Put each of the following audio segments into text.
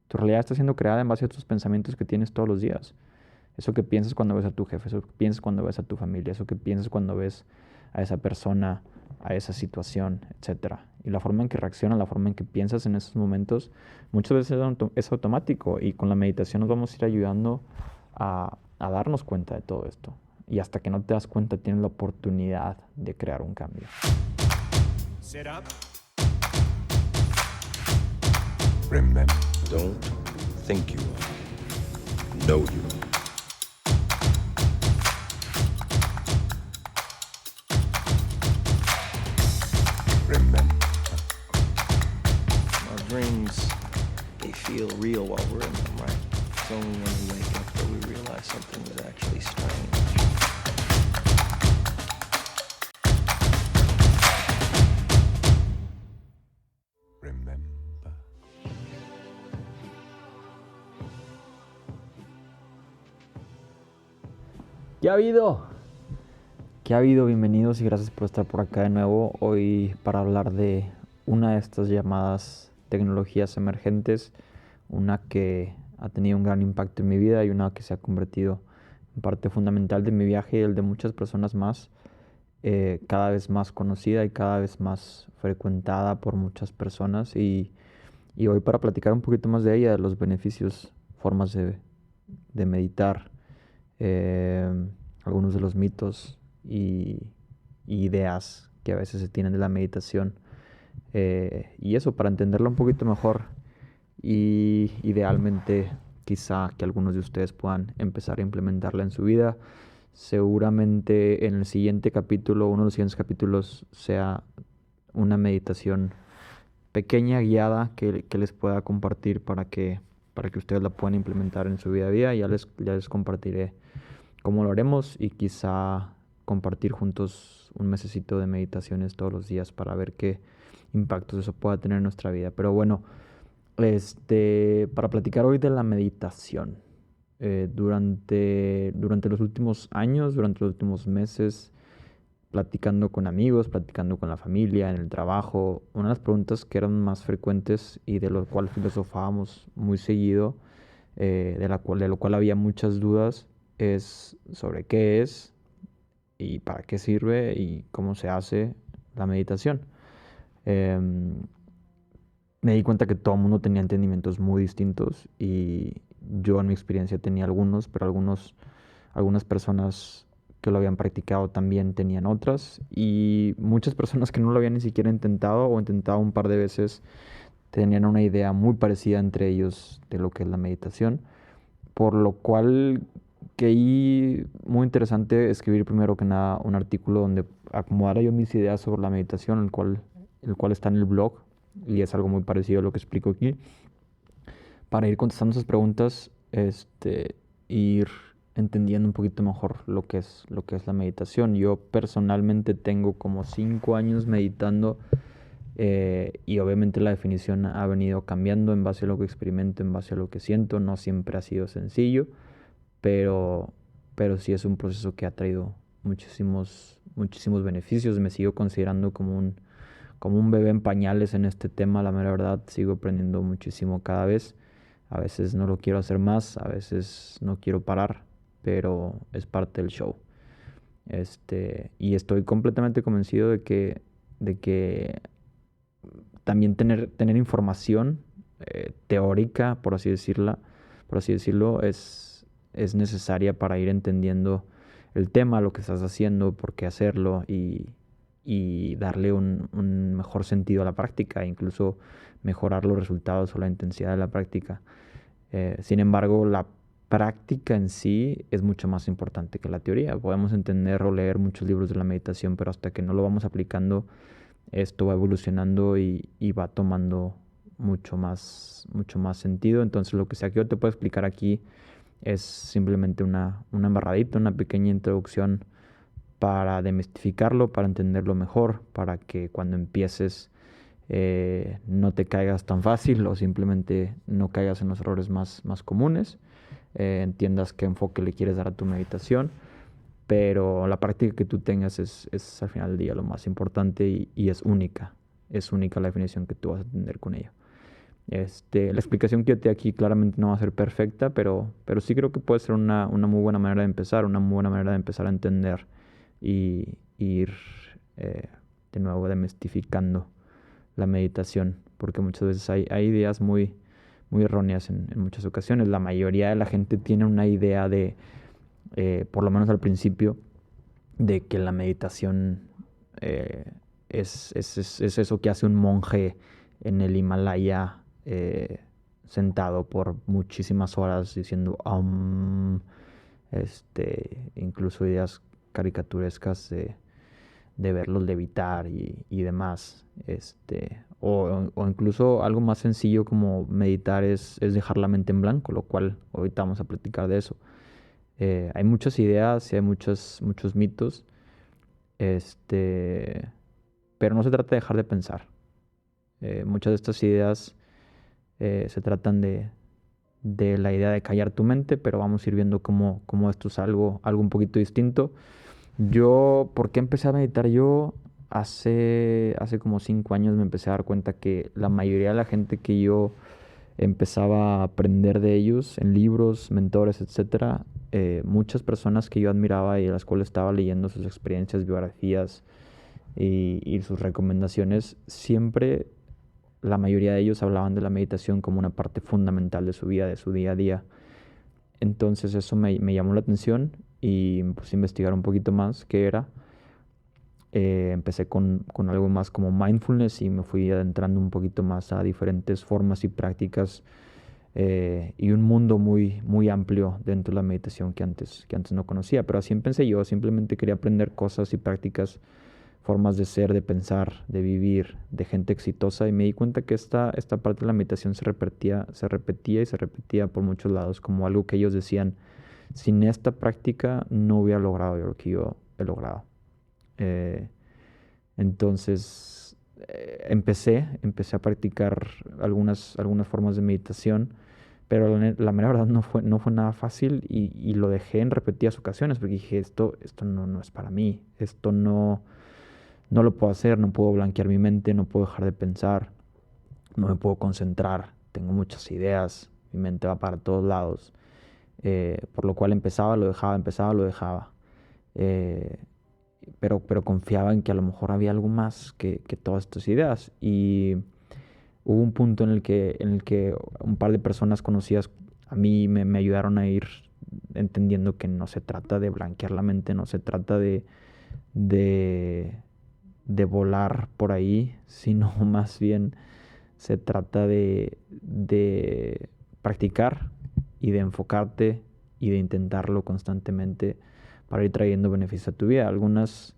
Tu realidad está siendo creada en base a tus pensamientos que tienes todos los días. Eso que piensas cuando ves a tu jefe, eso que piensas cuando ves a tu familia, eso que piensas cuando ves a esa persona, a esa situación, etcétera. Y la forma en que reaccionas, la forma en que piensas en esos momentos, muchas veces es automático y con la meditación nos vamos a ir ayudando a darnos cuenta de todo esto. Y hasta que no te das cuenta tienes la oportunidad de crear un cambio. Sit up. Remember, don't think you are. Know you are. Remember. Our dreams, they feel real while we're in them, right? It's only when we wake up that we realize something is actually strange. Remember. ¿Qué ha habido? ¿Qué ha habido? Bienvenidos y gracias por estar por acá de nuevo. Hoy para hablar de una de estas llamadas tecnologías emergentes, una que ha tenido un gran impacto en mi vida y una que se ha convertido en parte fundamental de mi viaje y el de muchas personas más, cada vez más conocida y cada vez más frecuentada por muchas personas. Y hoy para platicar un poquito más de ella, de los beneficios, formas de meditar, algunos de los mitos y ideas que a veces se tienen de la meditación, y eso para entenderla un poquito mejor y idealmente quizá que algunos de ustedes puedan empezar a implementarla en su vida. Seguramente en el siguiente capítulo, uno de los siguientes capítulos, sea una meditación pequeña, guiada, que les pueda compartir para que ustedes la puedan implementar en su vida a día. Ya les compartiré cómo lo haremos y quizá compartir juntos un mesecito de meditaciones todos los días para ver qué impactos eso pueda tener en nuestra vida. Pero bueno, para platicar hoy de la meditación. Durante los últimos años, durante los últimos meses, platicando con amigos, platicando con la familia, en el trabajo, una de las preguntas que eran más frecuentes y de lo cual filosofábamos muy seguido, de lo cual había muchas dudas, es sobre qué es y para qué sirve y cómo se hace la meditación. Me di cuenta que todo el mundo tenía entendimientos muy distintos y yo en mi experiencia tenía algunos, pero algunas personas que lo habían practicado también tenían otras, y muchas personas que no lo habían ni siquiera intentado o intentado un par de veces tenían una idea muy parecida entre ellos de lo que es la meditación, por lo cual creí muy interesante escribir primero que nada un artículo donde acomodara yo mis ideas sobre la meditación, el cual está en el blog y es algo muy parecido a lo que explico aquí, para ir contestando esas preguntas, ir entendiendo un poquito mejor lo que es la meditación. Yo personalmente tengo como 5 años meditando, y obviamente la definición ha venido cambiando en base a lo que experimento, en base a lo que siento. No siempre ha sido sencillo, pero, pero sí es un proceso que ha traído muchísimos beneficios. Me sigo considerando como un bebé en pañales en este tema, la mera verdad. Sigo aprendiendo muchísimo cada vez. A veces no lo quiero hacer más, a veces no quiero parar, pero es parte del show. Y estoy completamente convencido de que también tener información, teórica, por así decirlo, es necesaria para ir entendiendo el tema, lo que estás haciendo, por qué hacerlo y darle un mejor sentido a la práctica, e incluso mejorar los resultados o la intensidad de la práctica. Sin embargo, la práctica en sí es mucho más importante que la teoría. Podemos entender o leer muchos libros de la meditación, pero hasta que no lo vamos aplicando, esto va evolucionando y va tomando mucho más sentido. Entonces, lo que sea que yo te pueda explicar aquí es simplemente una embarradita, una pequeña introducción para demistificarlo, para entenderlo mejor, para que cuando empieces no te caigas tan fácil o simplemente no caigas en los errores más comunes. Entiendas qué enfoque le quieres dar a tu meditación, pero la práctica que tú tengas es al final del día lo más importante y es única. Es única la definición que tú vas a tener con ella. La explicación que yo te di aquí claramente no va a ser perfecta, pero sí creo que puede ser una muy buena manera de empezar, una muy buena manera de empezar a entender y ir de nuevo demestificando la meditación, porque muchas veces hay ideas muy erróneas en muchas ocasiones. La mayoría de la gente tiene una idea de, por lo menos al principio, de que la meditación es eso que hace un monje en el Himalaya sentado por muchísimas horas diciendo incluso ideas caricaturescas de verlos levitar y demás. O incluso algo más sencillo como meditar es dejar la mente en blanco, lo cual ahorita vamos a platicar de eso. Hay muchas ideas y hay muchos mitos, pero no se trata de dejar de pensar. Muchas de estas ideas se tratan de la idea de callar tu mente, pero vamos a ir viendo cómo esto es algo un poquito distinto. ¿Por qué empecé a meditar yo? Hace como 5 años me empecé a dar cuenta que la mayoría de la gente que yo empezaba a aprender de ellos en libros, mentores, etcétera, muchas personas que yo admiraba y de las cuales estaba leyendo sus experiencias, biografías y sus recomendaciones, siempre la mayoría de ellos hablaban de la meditación como una parte fundamental de su vida, de su día a día. Entonces eso me llamó la atención y me puse a investigar un poquito más qué era. Empecé con algo más como mindfulness y me fui adentrando un poquito más a diferentes formas y prácticas y un mundo muy amplio dentro de la meditación que antes no conocía. Pero así empecé yo, simplemente quería aprender cosas y prácticas, formas de ser, de pensar, de vivir, de gente exitosa, y me di cuenta que esta parte de la meditación se repetía por muchos lados, como algo que ellos decían: sin esta práctica no hubiera logrado yo lo que yo he logrado. Entonces empecé a practicar algunas formas de meditación, pero la mera verdad no fue nada fácil y lo dejé en repetidas ocasiones porque dije, esto no es para mí, esto no lo puedo hacer, no puedo blanquear mi mente, no puedo dejar de pensar, no me puedo concentrar, tengo muchas ideas, mi mente va para todos lados, por lo cual empezaba, lo dejaba. Pero confiaba en que a lo mejor había algo más que todas estas ideas. Y hubo un punto en el que un par de personas conocidas a mí me ayudaron a ir entendiendo que no se trata de blanquear la mente, no se trata de volar por ahí, sino más bien se trata de practicar y de enfocarte y de intentarlo constantemente para ir trayendo beneficios a tu vida. Algunas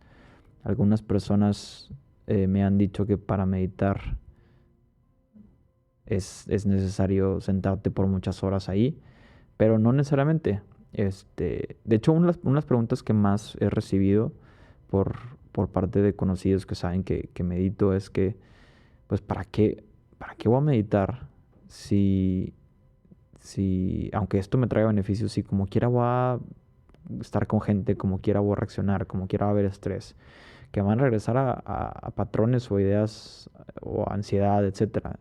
personas me han dicho que para meditar es necesario sentarte por muchas horas ahí, pero no necesariamente. De hecho, unas preguntas que más he recibido por parte de conocidos que saben que medito es que, pues, ¿para qué voy a meditar si aunque esto me traiga beneficios, si como quiera voy a estar con gente, como quiera voy a reaccionar, como quiera va a haber estrés, que van a regresar a patrones o ideas o ansiedad, etcétera?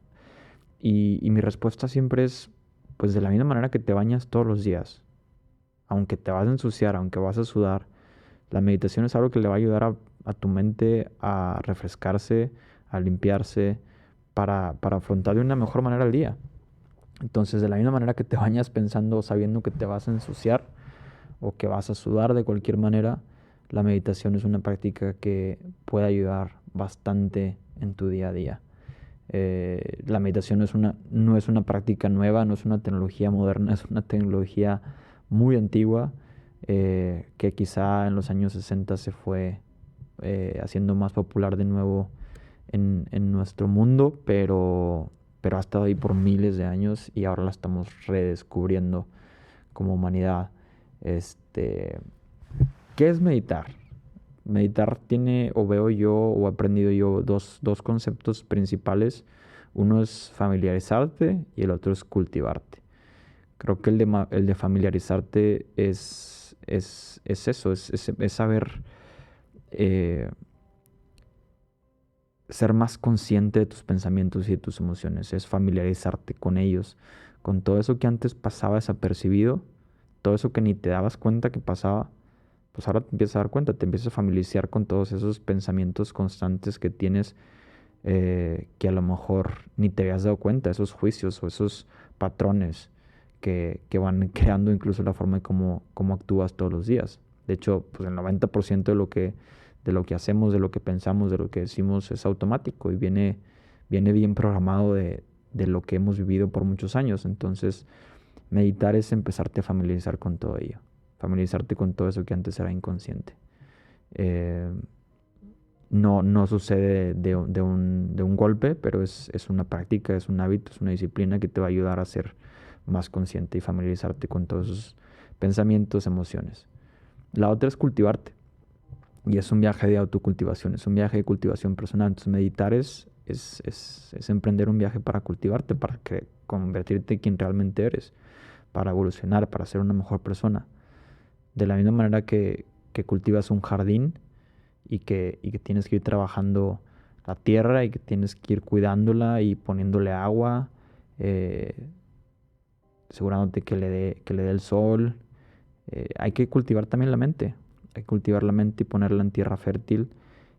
Y mi respuesta siempre es, pues de la misma manera que te bañas todos los días, aunque te vas a ensuciar, aunque vas a sudar, la meditación es algo que le va a ayudar a tu mente a refrescarse, a limpiarse, para afrontar de una mejor manera el día. Entonces, de la misma manera que te bañas pensando o sabiendo que te vas a ensuciar o que vas a sudar de cualquier manera, la meditación es una práctica que puede ayudar bastante en tu día a día. La meditación no es una práctica nueva, no es una tecnología moderna, es una tecnología muy antigua que quizá en los años 60 se fue haciendo más popular de nuevo en nuestro mundo, pero ha estado ahí por miles de años y ahora la estamos redescubriendo como humanidad. ¿Qué es meditar? Meditar tiene, o veo yo, o he aprendido yo, dos conceptos principales. Uno es familiarizarte y el otro es cultivarte. Creo que el de familiarizarte es eso, es saber ser más consciente de tus pensamientos y de tus emociones, es familiarizarte con ellos, con todo eso que antes pasaba desapercibido, todo eso que ni te dabas cuenta que pasaba, pues ahora te empiezas a dar cuenta, te empiezas a familiarizar con todos esos pensamientos constantes que tienes, que a lo mejor ni te habías dado cuenta, esos juicios o esos patrones que van creando incluso la forma de cómo actúas todos los días. De hecho, pues el 90% de lo que hacemos, de lo que pensamos, de lo que decimos es automático y viene bien programado de lo que hemos vivido por muchos años. Entonces, meditar es empezarte a familiarizar con todo ello, familiarizarte con todo eso que antes era inconsciente. Eh, no sucede de un golpe, pero es una práctica, es un hábito, es una disciplina que te va a ayudar a ser más consciente y familiarizarte con todos esos pensamientos, emociones. La otra es cultivarte. Y es un viaje de autocultivación, es un viaje de cultivación personal. Entonces meditar es emprender un viaje para cultivarte, para convertirte en quien realmente eres, para evolucionar, para ser una mejor persona. De la misma manera que cultivas un jardín y que tienes que ir trabajando la tierra y que tienes que ir cuidándola y poniéndole agua, eh, asegurándote que le dé el sol. Hay que cultivar también la mente. Hay que cultivar la mente y ponerla en tierra fértil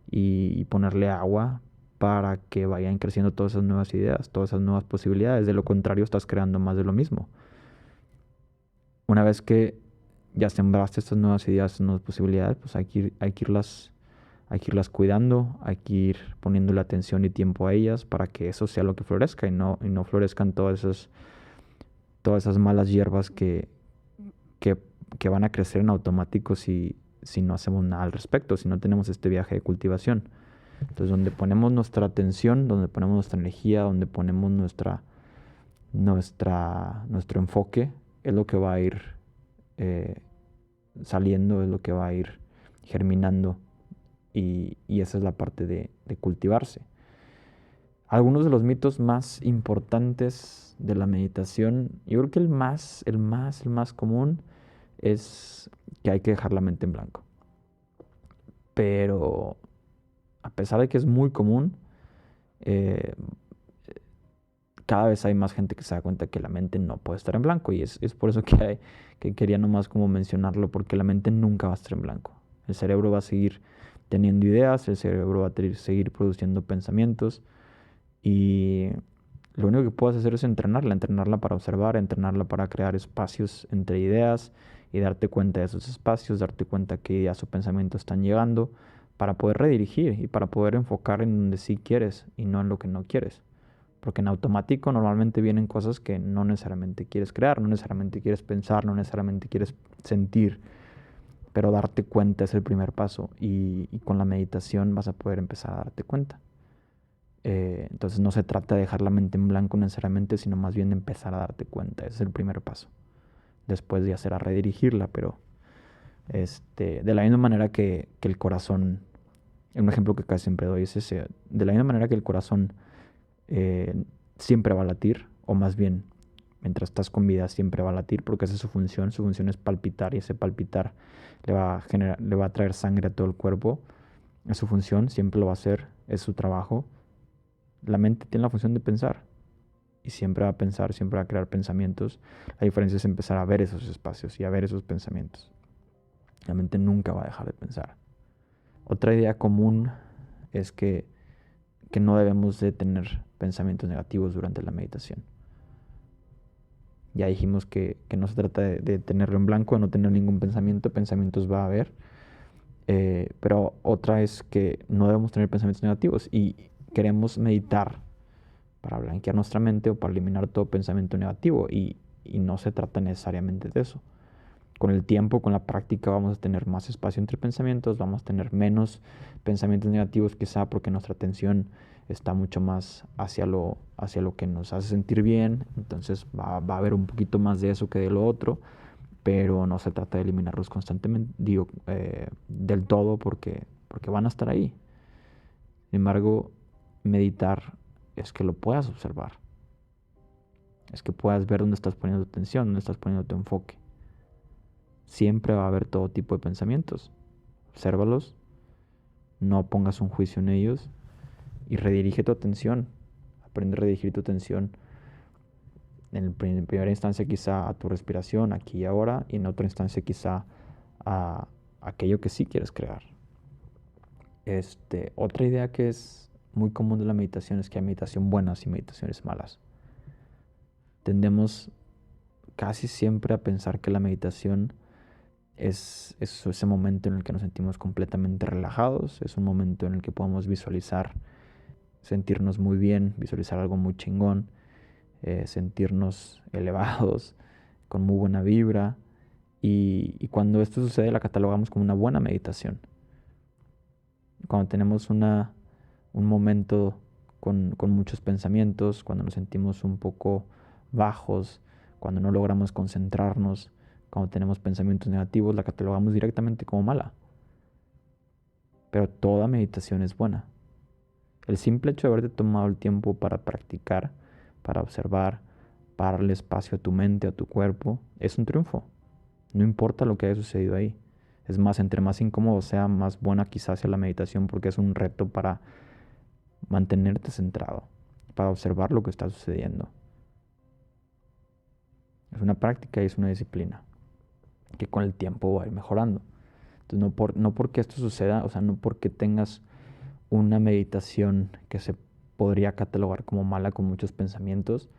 y ponerle agua para que vayan creciendo todas esas nuevas ideas, todas esas nuevas posibilidades. De lo contrario, estás creando más de lo mismo. Una vez que ya sembraste estas nuevas ideas, estas nuevas posibilidades, pues hay que irlas cuidando, hay que ir poniéndole atención y tiempo a ellas para que eso sea lo que florezca y no florezcan todas esas malas hierbas que, que van a crecer en automático si no hacemos nada al respecto, si no tenemos este viaje de cultivación. Entonces, donde ponemos nuestra atención, donde ponemos nuestra energía, donde ponemos nuestro enfoque, es lo que va a ir eh, saliendo, es lo que va a ir germinando. Y esa es la parte de cultivarse. Algunos de los mitos más importantes de la meditación, yo creo que el más común es que hay que dejar la mente en blanco. Pero a pesar de que es muy común, eh, cada vez hay más gente que se da cuenta que la mente no puede estar en blanco. Y es por eso que quería nomás como mencionarlo, porque la mente nunca va a estar en blanco. El cerebro va a seguir teniendo ideas, el cerebro va a seguir produciendo pensamientos. Y lo único que puedes hacer es entrenarla para observar, entrenarla para crear espacios entre ideas y darte cuenta de esos espacios, darte cuenta qué ideas o pensamientos están llegando para poder redirigir y para poder enfocar en donde sí quieres y no en lo que no quieres. Porque en automático normalmente vienen cosas que no necesariamente quieres crear, no necesariamente quieres pensar, no necesariamente quieres sentir, pero darte cuenta es el primer paso y con la meditación vas a poder empezar a darte cuenta. Entonces no se trata de dejar la mente en blanco necesariamente, sino más bien de empezar a darte cuenta. Ese es el primer paso. Después ya será redirigirla, pero de la misma manera que el corazón, un ejemplo que casi siempre doy es ese, de la misma manera que el corazón siempre va a latir, o más bien, mientras estás con vida siempre va a latir, porque esa es su función es palpitar, y ese palpitar le va a traer sangre a todo el cuerpo, es su función, siempre lo va a hacer, es su trabajo. La mente tiene la función de pensar y siempre va a pensar, siempre va a crear pensamientos. La diferencia es empezar a ver esos espacios y a ver esos pensamientos. La mente nunca va a dejar de pensar. Otra idea común es que no debemos de tener pensamientos negativos durante la meditación. Ya dijimos que no se trata de tenerlo en blanco, de no tener ningún pensamiento, pensamientos va a haber. Pero otra es que no debemos tener pensamientos negativos y queremos meditar para blanquear nuestra mente o para eliminar todo pensamiento negativo y no se trata necesariamente de eso. Con el tiempo, con la práctica vamos a tener más espacio entre pensamientos, vamos a tener menos pensamientos negativos quizá porque nuestra atención está mucho más hacia lo que nos hace sentir bien, entonces va a haber un poquito más de eso que de lo otro, pero no se trata de eliminarlos constantemente, del todo porque van a estar ahí. Sin embargo, meditar es que lo puedas observar, es que puedas ver dónde estás poniendo tu atención, dónde estás poniendo tu enfoque. Siempre va a haber todo tipo de pensamientos. Obsérvalos, no pongas un juicio en ellos y redirige tu atención. Aprende a redirigir tu atención en primera instancia quizá a tu respiración, aquí y ahora, y en otra instancia quizá a aquello que sí quieres crear. Otra idea que es muy común de la meditación es que hay meditación buenas y meditaciones malas. Tendemos casi siempre a pensar que la meditación es ese momento en el que nos sentimos completamente relajados, es un momento en el que podemos visualizar, sentirnos muy bien, visualizar algo muy chingón, sentirnos elevados, con muy buena vibra, y cuando esto sucede la catalogamos como una buena meditación. Cuando tenemos un momento con muchos pensamientos, cuando nos sentimos un poco bajos, cuando no logramos concentrarnos, cuando tenemos pensamientos negativos, la catalogamos directamente como mala. Pero toda meditación es buena. El simple hecho de haberte tomado el tiempo para practicar, para observar, para darle espacio a tu mente, a tu cuerpo, es un triunfo. No importa lo que haya sucedido ahí. Es más, entre más incómodo sea, más buena quizás sea la meditación, porque es un reto para mantenerte centrado, para observar lo que está sucediendo. Es una práctica y es una disciplina que con el tiempo va a ir mejorando. Entonces, no porque esto suceda, o sea, no porque tengas una meditación que se podría catalogar como mala con muchos pensamientos,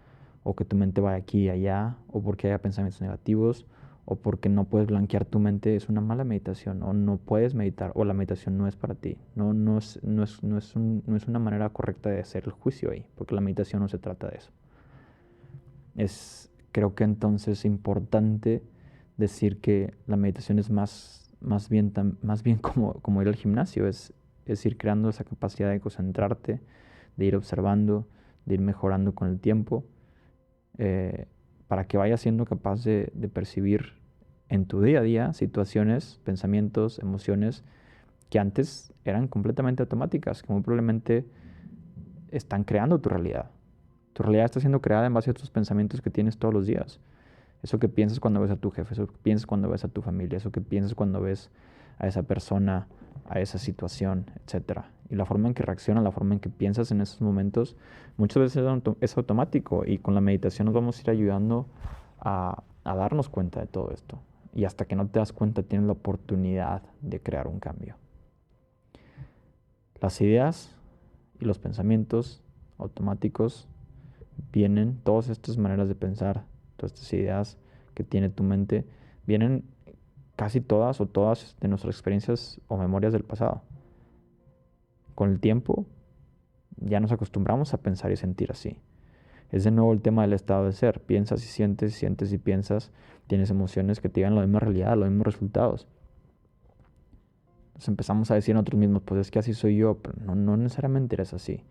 o que tu mente vaya aquí y allá, o porque haya pensamientos negativos, o porque no puedes blanquear tu mente, es una mala meditación, o no puedes meditar, o la meditación no es para ti. No es una manera correcta de hacer el juicio ahí, porque la meditación no se trata de eso. Creo que entonces es importante decir que la meditación es más bien como ir al gimnasio, es ir creando esa capacidad de concentrarte, de ir observando, de ir mejorando con el tiempo, para que vayas siendo capaz de percibir en tu día a día situaciones, pensamientos, emociones que antes eran completamente automáticas, que muy probablemente están creando tu realidad. Tu realidad está siendo creada en base a tus pensamientos que tienes todos los días. Eso que piensas cuando ves a tu jefe, eso que piensas cuando ves a tu familia, eso que piensas cuando ves a esa persona, a esa situación, etc. Y la forma en que reaccionas, la forma en que piensas en esos momentos, muchas veces es automático, y con la meditación nos vamos a ir ayudando a darnos cuenta de todo esto. Y hasta que no te das cuenta, tienes la oportunidad de crear un cambio. Las ideas y los pensamientos automáticos vienen, todas estas maneras de pensar, todas estas ideas que tiene tu mente, vienen casi todas o todas de nuestras experiencias o memorias del pasado. Con el tiempo ya nos acostumbramos a pensar y sentir así. Es de nuevo el tema del estado de ser. Piensas y sientes y piensas, tienes emociones que te llevan a la misma realidad, a los mismos resultados. Nos empezamos a decir a nosotros mismos, pues es que así soy yo, pero no necesariamente eres así.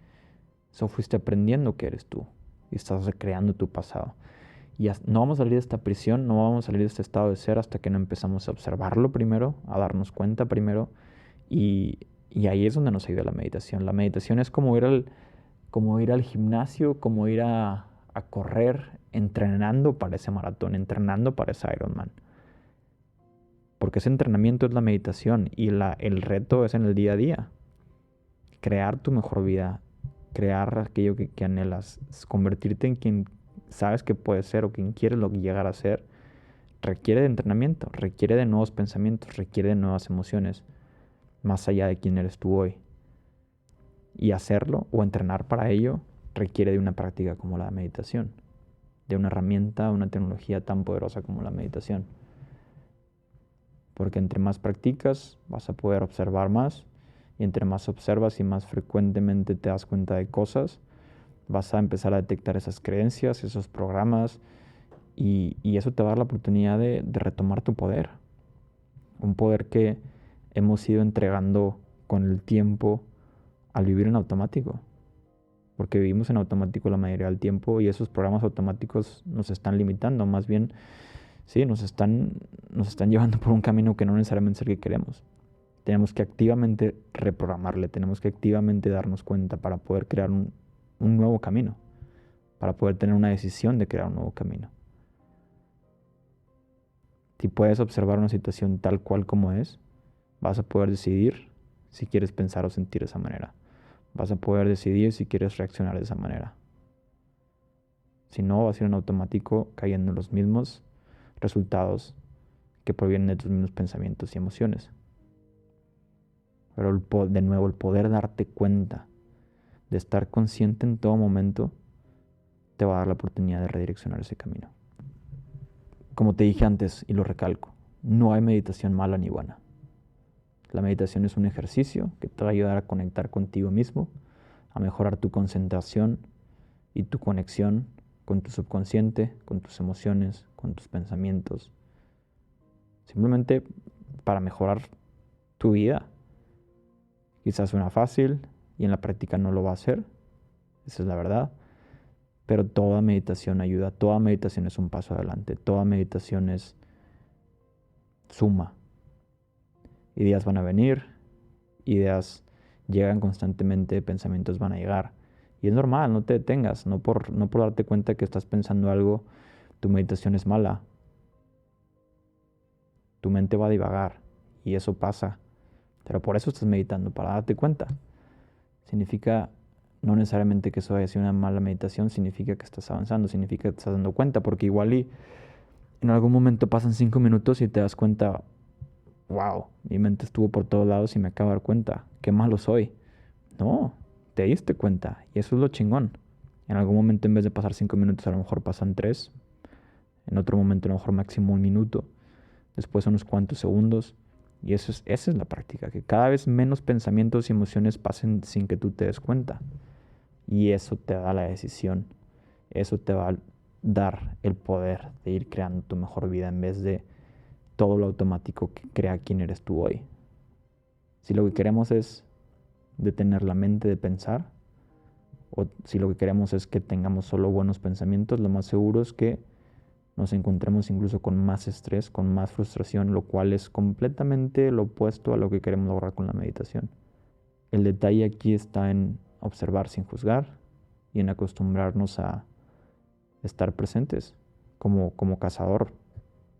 Eso fuiste aprendiendo que eres tú y estás recreando tu pasado. Y no vamos a salir de esta prisión, no vamos a salir de este estado de ser hasta que no empezamos a observarlo primero, a darnos cuenta primero, y ahí es donde nos ayuda la meditación. La meditación es como ir al gimnasio, como ir a correr, entrenando para ese maratón, entrenando para ese Ironman. Porque ese entrenamiento es la meditación, y el reto es en el día a día. Crear tu mejor vida, crear aquello que anhelas, convertirte en quien sabes que puedes ser o quien quieres llegar a ser, requiere de entrenamiento, requiere de nuevos pensamientos, requiere de nuevas emociones, más allá de quién eres tú hoy. Y hacerlo o entrenar para ello requiere de una práctica como la meditación, de una herramienta, una tecnología tan poderosa como la meditación. Porque entre más practicas, vas a poder observar más, y entre más observas y más frecuentemente te das cuenta de cosas, vas a empezar a detectar esas creencias, esos programas, y eso te va a dar la oportunidad de retomar tu poder. Un poder que hemos ido entregando con el tiempo al vivir en automático. Porque vivimos en automático la mayoría del tiempo, y esos programas automáticos nos están limitando. Más bien, sí, nos están llevando por un camino que no necesariamente es el que queremos. Tenemos que activamente reprogramarle, tenemos que activamente darnos cuenta para poder crear un nuevo camino, para poder tener una decisión de crear un nuevo camino. Si puedes observar una situación tal cual como es, vas a poder decidir si quieres pensar o sentir de esa manera. vas a poder decidir si quieres reaccionar de esa manera. Si no, vas a ir en automático cayendo en los mismos resultados que provienen de tus mismos pensamientos y emociones. Pero de nuevo, el poder darte cuenta, de estar consciente en todo momento, te va a dar la oportunidad de redireccionar ese camino. Como te dije antes, y lo recalco, no hay meditación mala ni buena. La meditación es un ejercicio que te va a ayudar a conectar contigo mismo, a mejorar tu concentración y tu conexión con tu subconsciente, con tus emociones, con tus pensamientos. Simplemente para mejorar tu vida. Quizás suena fácil y en la práctica no lo va a hacer. Esa es la verdad. Pero toda meditación ayuda, toda meditación es un paso adelante, toda meditación es suma. Ideas van a venir, ideas llegan constantemente, pensamientos van a llegar. Y es normal, no te detengas, no por darte cuenta que estás pensando algo, tu meditación es mala. Tu mente va a divagar y eso pasa. Pero por eso estás meditando, para darte cuenta. Significa no necesariamente que eso haya sido una mala meditación, significa que estás avanzando, significa que te estás dando cuenta, porque igual y en algún momento pasan 5 minutos y te das cuenta, wow, mi mente estuvo por todos lados y me acabo de dar cuenta, qué malo soy. No, te diste cuenta y eso es lo chingón. En algún momento en vez de pasar 5 minutos a lo mejor pasan 3, en otro momento a lo mejor máximo 1 minuto, después unos cuantos segundos. Y esa es la práctica, que cada vez menos pensamientos y emociones pasen sin que tú te des cuenta. Y eso te da la decisión, eso te va a dar el poder de ir creando tu mejor vida en vez de todo lo automático que crea quién eres tú hoy. Si lo que queremos es detener la mente de pensar, o si lo que queremos es que tengamos solo buenos pensamientos, lo más seguro es que nos encontremos incluso con más estrés, con más frustración, lo cual es completamente lo opuesto a lo que queremos lograr con la meditación. El detalle aquí está en observar sin juzgar y en acostumbrarnos a estar presentes como cazador,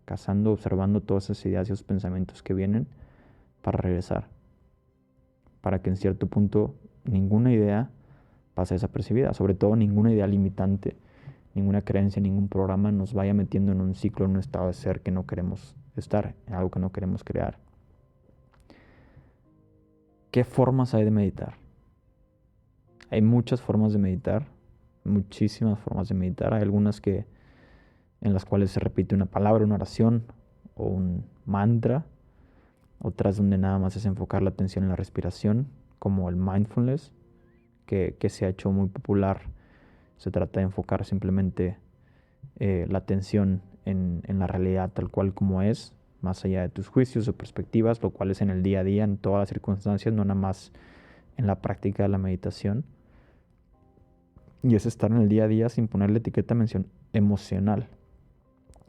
cazando, observando todas esas ideas y esos pensamientos que vienen para regresar, para que en cierto punto ninguna idea pase desapercibida, sobre todo ninguna idea limitante, ninguna creencia, ningún programa nos vaya metiendo en un ciclo, en un estado de ser que no queremos estar, en algo que no queremos crear. ¿Qué formas hay de meditar? Hay muchas formas de meditar, muchísimas formas de meditar. Hay algunas en las cuales se repite una palabra, una oración o un mantra. Otras donde nada más es enfocar la atención en la respiración, como el mindfulness, que se ha hecho muy popular. Se trata de enfocar simplemente la atención en la realidad tal cual como es, más allá de tus juicios o perspectivas, lo cual es en el día a día, en todas las circunstancias, no nada más en la práctica de la meditación. Y es estar en el día a día sin ponerle etiqueta emocional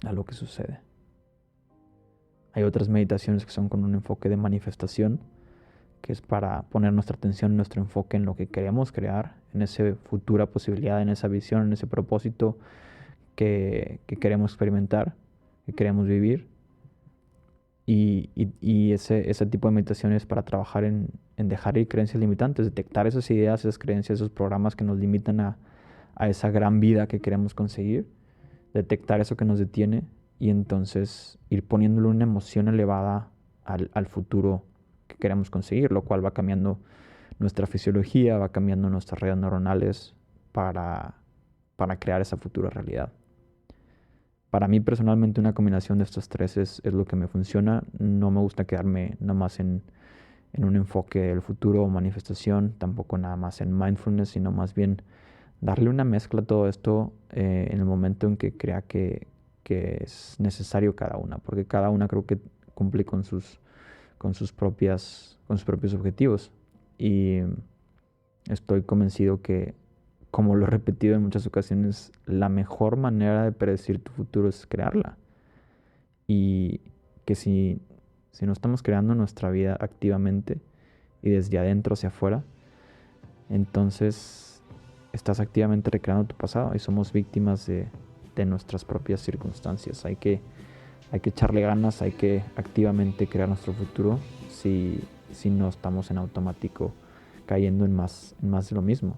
a lo que sucede. Hay otras meditaciones que son con un enfoque de manifestación, que es para poner nuestra atención, nuestro enfoque en lo que queremos crear, en esa futura posibilidad, en esa visión, en ese propósito que queremos experimentar, que queremos vivir. Y ese tipo de meditación es para trabajar en dejar ir creencias limitantes, detectar esas ideas, esas creencias, esos programas que nos limitan a esa gran vida que queremos conseguir, detectar eso que nos detiene y entonces ir poniéndole una emoción elevada al futuro que queremos conseguir, lo cual va cambiando nuestra fisiología, va cambiando nuestras redes neuronales para crear esa futura realidad. Para mí personalmente una combinación de estos tres es lo que me funciona. No me gusta quedarme nada más en un enfoque del futuro o manifestación, tampoco nada más en mindfulness, sino más bien darle una mezcla a todo esto en el momento en que crea que es necesario cada una, porque cada una creo que cumple con sus propios objetivos. Y estoy convencido que, como lo he repetido en muchas ocasiones, la mejor manera de predecir tu futuro es crearla. Y que si no estamos creando nuestra vida activamente y desde adentro hacia afuera, entonces estás activamente recreando tu pasado y somos víctimas de nuestras propias circunstancias. Hay que echarle ganas, hay que activamente crear nuestro futuro si no estamos en automático cayendo en más de lo mismo.